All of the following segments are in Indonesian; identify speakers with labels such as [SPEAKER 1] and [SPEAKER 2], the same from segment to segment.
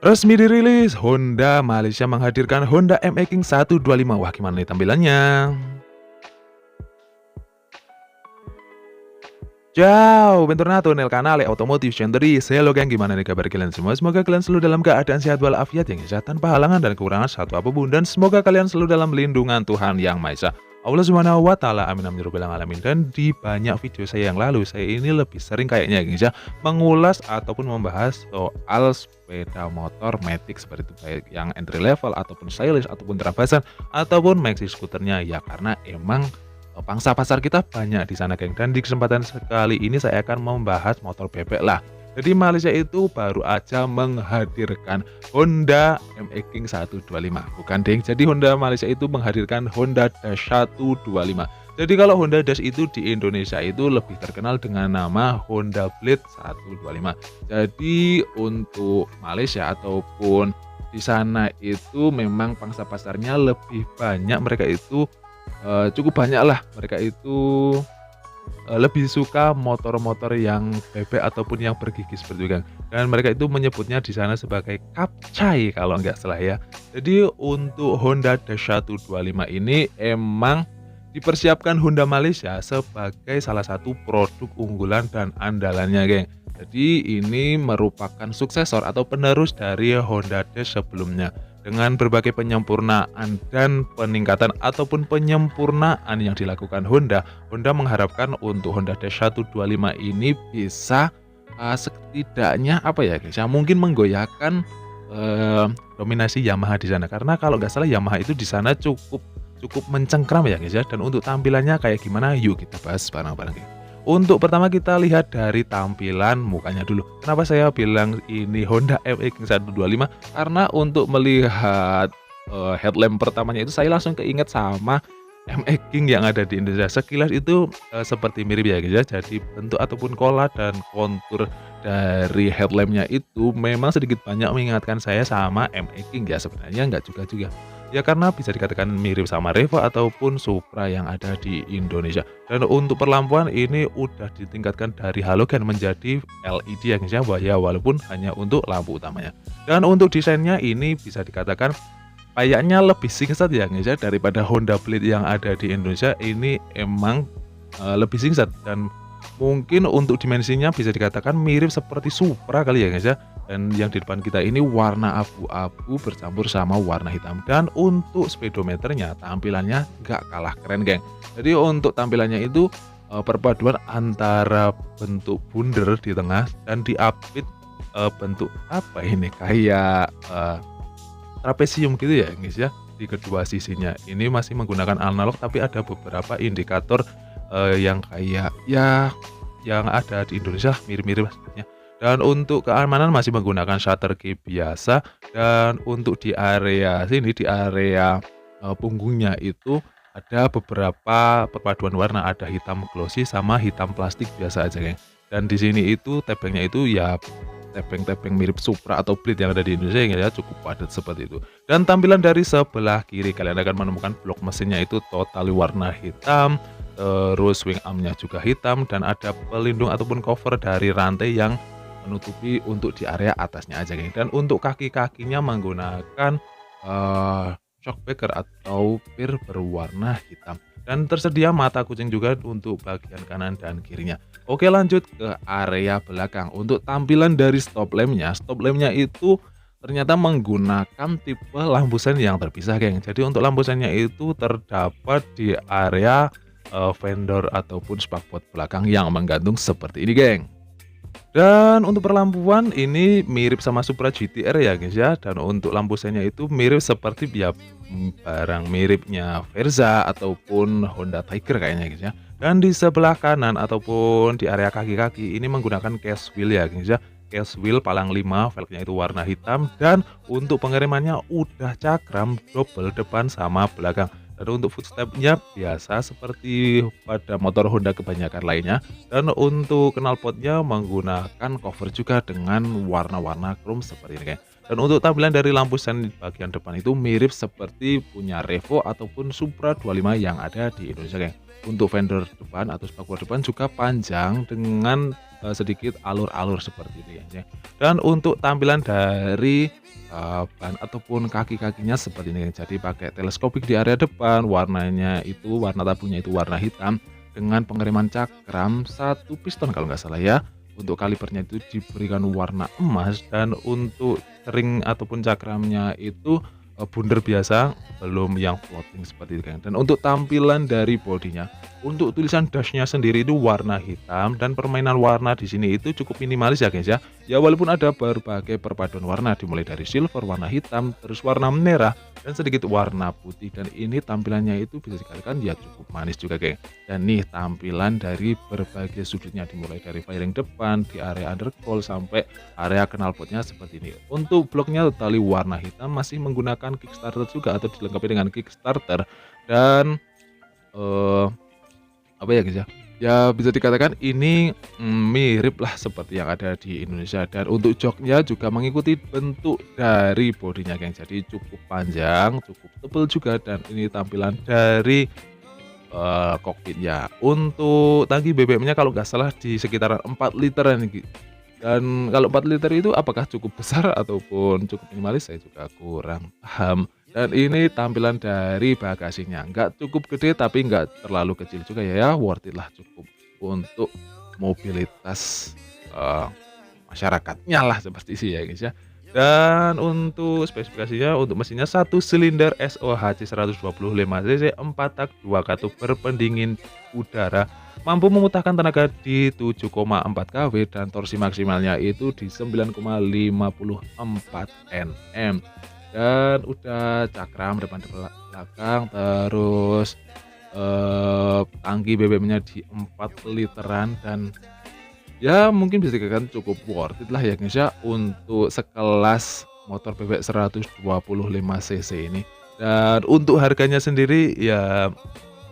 [SPEAKER 1] Resmi dirilis, Honda Malaysia menghadirkan Honda ME King 125. Wah, gimana nih tampilannya? Ciao, bentornato nel canale Otomotif Century. Halo geng, gimana nih kabar kalian semua? Semoga kalian selalu dalam keadaan sehat walafiat yang sehat tanpa halangan dan kekurangan satu apapun. Dan semoga kalian selalu dalam lindungan Tuhan Yang Maha Esa. Allah Subhanahu wa Ta'ala, amin amin ya rabbal alamin. Dan di banyak video saya yang lalu, saya ini lebih sering kayaknya guys ya, mengulas ataupun membahas soal sepeda motor matic seperti itu, baik yang entry level ataupun stylish ataupun terabasan ataupun maxi scooternya ya, karena emang pangsa pasar kita banyak di sana geng, dan di kesempatan sekali ini saya akan membahas motor bebek lah. Jadi Malaysia itu baru aja menghadirkan Honda ME King 125. Bukan deng, jadi Honda Malaysia itu menghadirkan Honda Dash 125. Jadi kalau Honda Dash itu di Indonesia itu lebih terkenal dengan nama Honda Blade 125. Jadi untuk Malaysia ataupun di sana itu memang pangsa pasarnya lebih banyak, mereka itu cukup banyak lah, mereka itu lebih suka motor-motor yang bebek ataupun yang bergigi seperti itu kan. Dan mereka itu menyebutnya di sana sebagai kapcai kalau nggak salah ya. Jadi untuk Honda Dash 125 ini emang dipersiapkan Honda Malaysia sebagai salah satu produk unggulan dan andalannya geng. Jadi ini merupakan suksesor atau penerus dari Honda Dash sebelumnya. Dengan berbagai penyempurnaan dan peningkatan ataupun penyempurnaan yang dilakukan Honda, Honda mengharapkan untuk Honda Dash 125 ini bisa setidaknya apa ya guys ya, mungkin menggoyahkan dominasi Yamaha di sana. Karena kalau nggak salah Yamaha itu di sana cukup cukup mencengkram ya guys ya. Dan untuk tampilannya kayak gimana, yuk kita bahas bareng-bareng guys. Untuk pertama kita lihat dari tampilan mukanya dulu. Kenapa saya bilang ini Honda ME King 125? Karena untuk melihat headlamp pertamanya itu saya langsung keinget sama ME King yang ada di Indonesia. Sekilas itu seperti mirip ya guys ya. Jadi bentuk ataupun pola dan kontur dari headlampnya itu memang sedikit banyak mengingatkan saya sama ME King ya. Sebenarnya nggak juga ya, karena bisa dikatakan mirip sama Revo ataupun Supra yang ada di Indonesia. Dan untuk perlampuan ini udah ditingkatkan dari halogen menjadi LED ya guys ya, walaupun hanya untuk lampu utamanya. Dan untuk desainnya ini bisa dikatakan kayaknya lebih singkat ya guys ya daripada Honda Blade yang ada di Indonesia. Ini emang lebih singkat, dan mungkin untuk dimensinya bisa dikatakan mirip seperti Supra kali ya guys ya. Dan yang di depan kita ini warna abu-abu bercampur sama warna hitam. Dan untuk speedometernya tampilannya nggak kalah keren geng. Jadi untuk tampilannya itu perpaduan antara bentuk bundar di tengah dan diapit bentuk apa ini, kayak trapesium gitu ya guys ya, di kedua sisinya. Ini masih menggunakan analog tapi ada beberapa indikator yang kayak ya yang ada di Indonesia mirip-mirip maksudnya. Dan untuk keamanan masih menggunakan shutter key biasa. Dan untuk di area sini, di area punggungnya itu ada beberapa perpaduan warna, ada hitam glossy sama hitam plastik biasa aja geng. Dan di sini itu tebengnya itu ya tebeng-tebeng mirip Supra atau Blade yang ada di Indonesia ya, cukup padat seperti itu. Dan tampilan dari sebelah kiri kalian akan menemukan blok mesinnya itu total warna hitam. Terus wing armnya juga hitam, dan ada pelindung ataupun cover dari rantai yang menutupi untuk di area atasnya aja geng. Dan untuk kaki-kakinya menggunakan shock breaker atau pir berwarna hitam. Dan tersedia mata kucing juga untuk bagian kanan dan kirinya. Oke, lanjut ke area belakang. Untuk tampilan dari stop lampnya itu ternyata menggunakan tipe lampu sen yang terpisah geng. Jadi untuk lampu sennya itu terdapat di area fender ataupun spakbor belakang yang menggantung seperti ini geng. Dan untuk perlampuan ini mirip sama Supra GTR ya guys ya. Dan untuk lampu sennya itu mirip seperti ya barang miripnya Verza ataupun Honda Tiger kayaknya guys ya. Dan di sebelah kanan ataupun di area kaki-kaki ini menggunakan case wheel ya guys ya. Case wheel palang 5, velgnya itu warna hitam. Dan untuk pengeremannya udah cakram double depan sama belakang. Dan untuk footstepnya biasa seperti pada motor Honda kebanyakan lainnya. Dan untuk knalpotnya menggunakan cover juga dengan warna-warna chrome seperti ini guys. Dan untuk tampilan dari lampu sen di bagian depan itu mirip seperti punya Revo ataupun Supra 25 yang ada di Indonesia geng. untuk fender depan atau spakbor depan juga panjang dengan sedikit alur-alur seperti itu ya. Dan untuk tampilan dari ban ataupun kaki-kakinya seperti ini. Jadi pakai teleskopik di area depan, warnanya itu warna tabungnya itu warna hitam dengan pengereman cakram satu piston kalau nggak salah ya. Untuk kalipernya itu diberikan warna emas dan untuk ring ataupun cakramnya itu bunder biasa, belum yang floating seperti itu kan. Dan untuk tampilan dari bodinya, untuk tulisan dashnya sendiri itu warna hitam dan permainan warna di sini itu cukup minimalis ya guys ya. Ya walaupun ada berbagai perpaduan warna dimulai dari silver, warna hitam, terus warna merah dan sedikit warna putih dan ini tampilannya itu bisa dikatakan ya cukup manis juga geng. Dan nih tampilan dari berbagai sudutnya dimulai dari fairing depan, di area undercoil sampai area knalpotnya seperti ini. Untuk bloknya totali warna hitam masih menggunakan Kickstarter juga atau dilengkapi dengan Kickstarter dan apa ya guys ya? Ya bisa dikatakan ini mirip lah seperti yang ada di Indonesia dan untuk joknya juga mengikuti bentuk dari bodinya geng. Jadi cukup panjang, cukup tebal juga dan ini tampilan dari kokpitnya. Untuk tangki BBM-nya kalau nggak salah di sekitaran 4 literan gitu. Dan kalau 4 liter itu apakah cukup besar ataupun cukup minimalis saya juga kurang paham. Dan ini tampilan dari bagasinya, nggak cukup gede tapi nggak terlalu kecil juga ya, worth it lah cukup untuk mobilitas masyarakatnya lah seperti itu ya guys ya. Dan untuk spesifikasinya untuk mesinnya 1 silinder SOHC 125 cc 4 tak 2 katup berpendingin udara mampu memuntahkan tenaga di 7,4 kW dan torsi maksimalnya itu di 9,54 Nm dan udah cakram depan belakang terus tangki BBM-nya di 4 literan dan ya mungkin bisa dikatakan cukup worth it lah ya guys ya untuk sekelas motor bebek 125 cc ini. Dan untuk harganya sendiri ya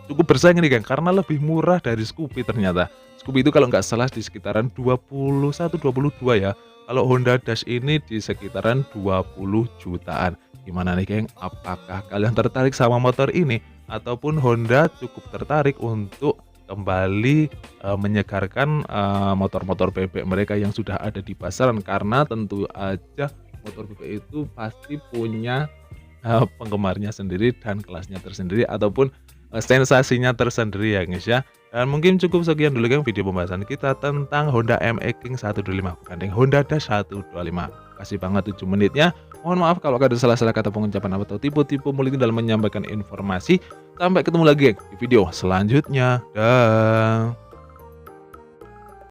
[SPEAKER 1] cukup bersaing nih Kang karena lebih murah dari Scoopy ternyata. Scoopy itu kalau nggak salah di sekitaran 21-22 ya. Kalau Honda Dash ini di sekitaran 20 jutaan. Gimana nih Kang? Apakah kalian tertarik sama motor ini ataupun Honda cukup tertarik untuk kembali menyegarkan motor-motor bebek mereka yang sudah ada di pasaran karena tentu aja motor bebek itu pasti punya penggemarnya sendiri dan kelasnya tersendiri ataupun sensasinya tersendiri ya guys ya. Dan mungkin cukup sekian dulu kan video pembahasan kita tentang Honda MX King 125 bukan Honda Dash 125. Kasih banget 7 menitnya. Mohon maaf kalau ada salah-salah kata pengucapan atau tipe-tipe mulut dalam menyampaikan informasi. Sampai ketemu lagi di video selanjutnya. Dah.